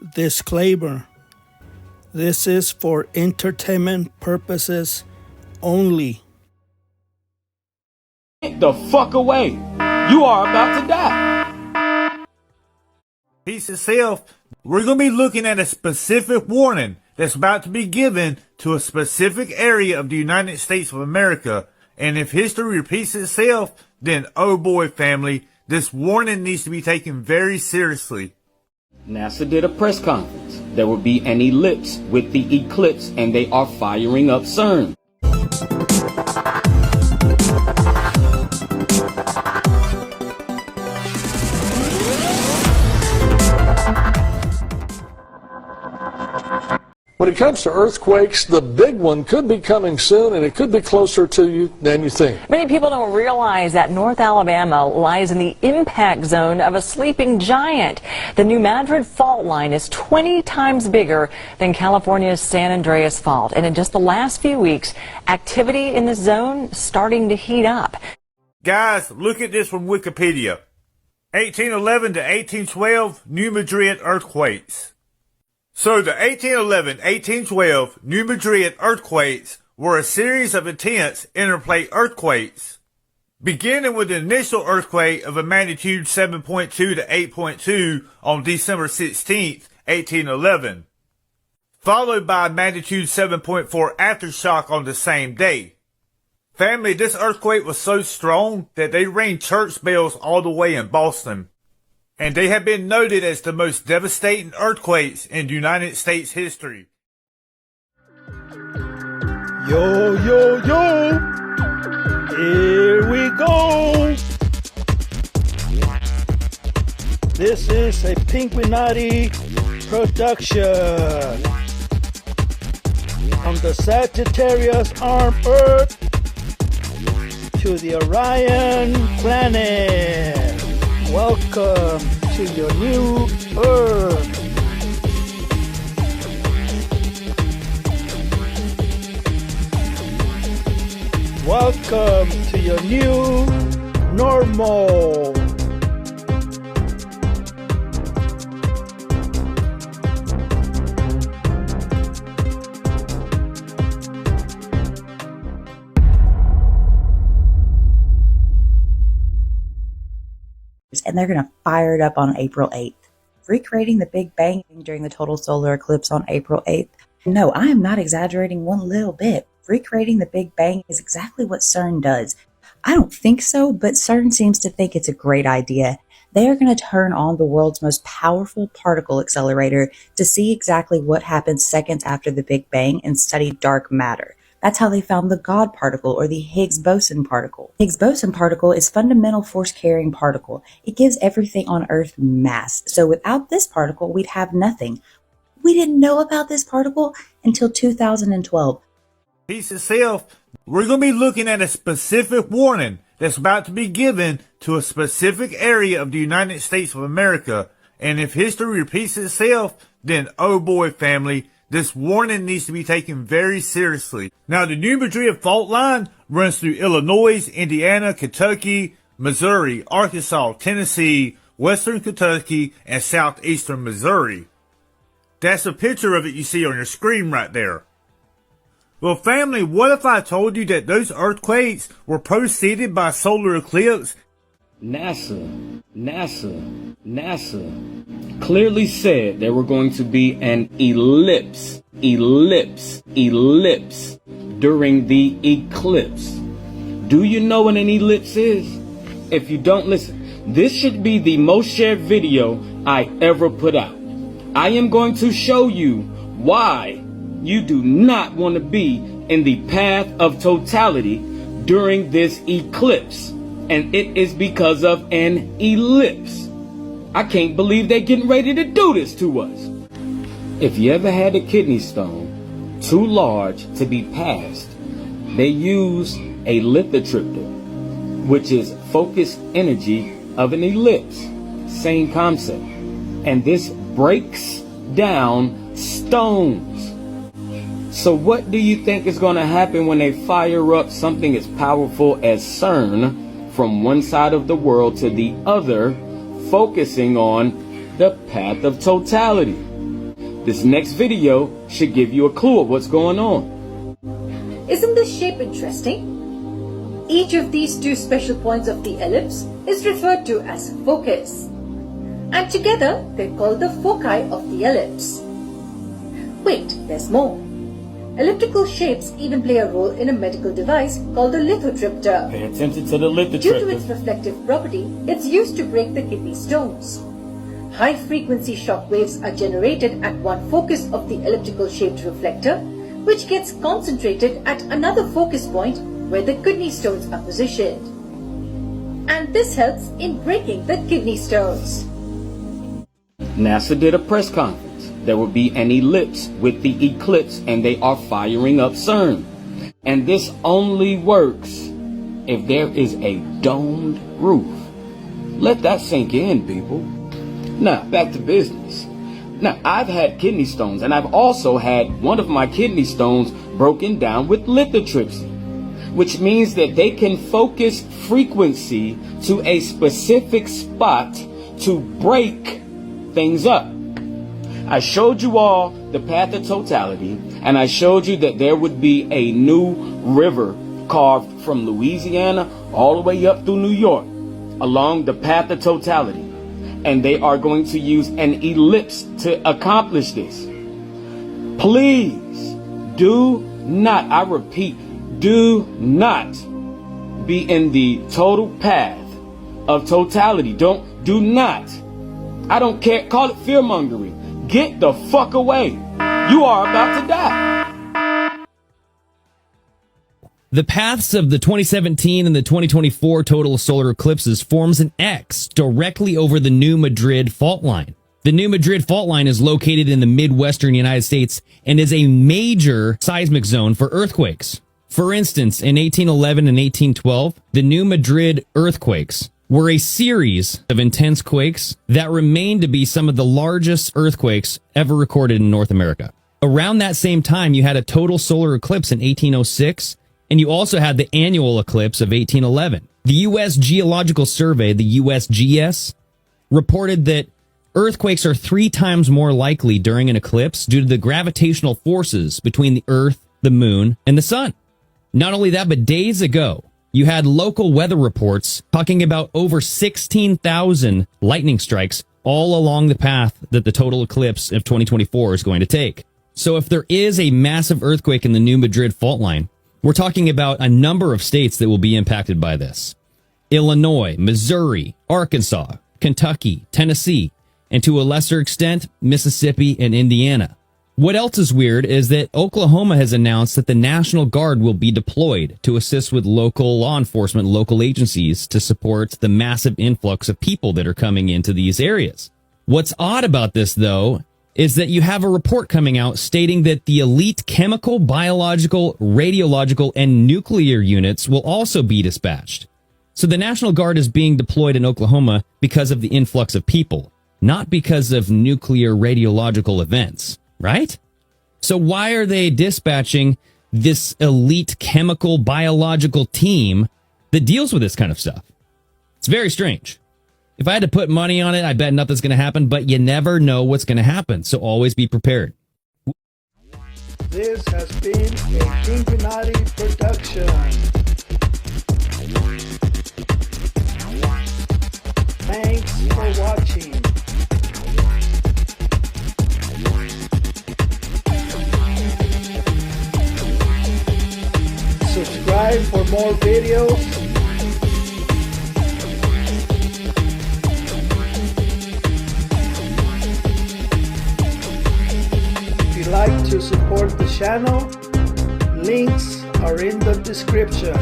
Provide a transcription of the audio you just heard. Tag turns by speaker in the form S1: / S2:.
S1: Disclaimer. This is for entertainment purposes only.
S2: Get the fuck away. You are about to die.
S3: Peace itself. We're going to be looking at a specific warning that's about to be given to a specific area of the United States of America. And if history repeats itself, then oh boy, family, this warning needs to be taken very seriously.
S2: NASA did a press conference. There will be an ellipse with the eclipse, and they are firing up CERN.
S4: When it comes to earthquakes, the big one could be coming soon, and it could be closer to you than you think.
S5: Many people don't realize that North Alabama lies in the impact zone of a sleeping giant. The new MADRID fault line is 20 times bigger than California's San Andreas Fault. And in just the last few weeks, activity in the zone is starting to heat up.
S3: Guys, look at this from Wikipedia. 1811 to 1812, New Madrid earthquakes. So the 1811-1812 New Madrid earthquakes were a series of intense interplay earthquakes, beginning with the initial earthquake of a magnitude 7.2 to 8.2 on December 16, 1811, followed by a magnitude 7.4 aftershock on the same day. Family, this earthquake was so strong that they rang church bells all the way in Boston. And they have been noted as the most devastating earthquakes in United States history.
S1: Yo, yo, yo! Here we go! This is a Pinguinati production from the Sagittarius arm Earth to the Orion planet. Welcome to your new Earth. Welcome to your new normal.
S6: And they're going to fire it up on April 8th, recreating the Big Bang during the total solar eclipse on April 8th. No, I am not exaggerating one little bit. Recreating the Big Bang is exactly what CERN does. I don't think so, but CERN seems to think it's a great idea. They are going to turn on the world's most powerful particle accelerator to see exactly what happens seconds after the Big Bang and study dark matter. That's how they found the God particle, or the Higgs boson particle. Higgs boson particle is fundamental force-carrying particle. It gives everything on Earth mass. So without this particle, we'd have nothing. We didn't know about this particle until 2012.
S3: Peace itself. We're going to be looking at a specific warning that's about to be given to a specific area of the United States of America. And if history repeats itself, then oh boy, family, this warning needs to be taken very seriously. Now, the New Madrid fault line runs through Illinois, Indiana, Kentucky, Missouri, Arkansas, Tennessee, Western Kentucky, and Southeastern Missouri. That's a picture of it you see on your screen right there. Well, family, what if I told you that those earthquakes were preceded by solar eclipse?
S2: NASA clearly said there were going to be an ellipse during the eclipse. Do you know what an ellipse is? If you don't, listen, this should be the most shared video I ever put out. I am going to show you why you do not want to be in the path of totality during this eclipse. And it is because of an ellipse. I can't believe they're getting ready to do this to us. If you ever had a kidney stone too large to be passed, they use a lithotripsy, which is focused energy of an ellipse. Same concept. And this breaks down stones. So what do you think is going to happen when they fire up something as powerful as CERN from one side of the world to the other, focusing on the path of totality? This next video should give you a clue of what's going on.
S7: Isn't this shape interesting? Each of these two special points of the ellipse is referred to as focus, and together they're called the foci of the ellipse. Wait, there's more. Elliptical shapes even play a role in a medical device called the lithotripsy.
S2: Pay attention to the
S7: Due to its
S2: lithotripsy.
S7: reflective property, it's used to break the kidney stones. High-frequency shock waves are generated at one focus of the elliptical-shaped reflector, which gets concentrated at another focus point where the kidney stones are positioned. And this helps in breaking the kidney stones.
S2: NASA did a press conference. There will be an ellipse with the ECLIPSE, and they are firing up CERN. And this only works if there is a domed roof. Let that sink in, people. Now, back to business. Now, I've had kidney stones, and I've also had one of my kidney stones broken down with lithotripsy, which means that they can focus frequency to a specific spot to break things up. I showed you all the path of totality, and I showed you that there would be a new river carved from Louisiana all the way up through New York along the path of totality. And they are going to use an ellipse to accomplish this. Please do not, I repeat, do not be in the total path of totality. Do not. I don't care. Call it fear mongering. Get the fuck away. You are about to die.
S8: The paths of the 2017 and the 2024 total solar eclipses forms an X directly over the New Madrid fault line. The New Madrid fault line is located in the Midwestern United States and is a major seismic zone for earthquakes. For instance, in 1811 and 1812, the New Madrid earthquakes were a series of intense quakes that remain to be some of the largest earthquakes ever recorded in North America. Around that same time, you had a total solar eclipse in 1806, and you also had the annual eclipse of 1811. The U.S. Geological Survey, the USGS, reported that earthquakes are 3 times more likely during an eclipse due to the gravitational forces between the Earth, the Moon, and the Sun. Not only that, but days ago, you had local weather reports talking about over 16,000 lightning strikes all along the path that the total eclipse of 2024 is going to take. So if there is a massive earthquake in the New Madrid fault line, we're talking about a number of states that will be impacted by this. Illinois, Missouri, Arkansas, Kentucky, Tennessee, and to a lesser extent, Mississippi and Indiana. What else is weird is that Oklahoma has announced that the National Guard will be deployed to assist with local law enforcement, local agencies to support the massive influx of people that are coming into these areas. What's odd about this, though, is that you have a report coming out stating that the elite chemical, biological, radiological, and nuclear units will also be dispatched. So the National Guard is being deployed in Oklahoma because of the influx of people, not because of nuclear radiological events, right? So why are they dispatching this elite chemical, biological team that deals with this kind of stuff? It's very strange. If I had to put money on it, I bet nothing's going to happen, but you never know what's going to happen, so always be prepared.
S1: This has been a Cincinnati production. Thanks for watching. Subscribe for more videos. If you'd like to support the channel, links are in the description.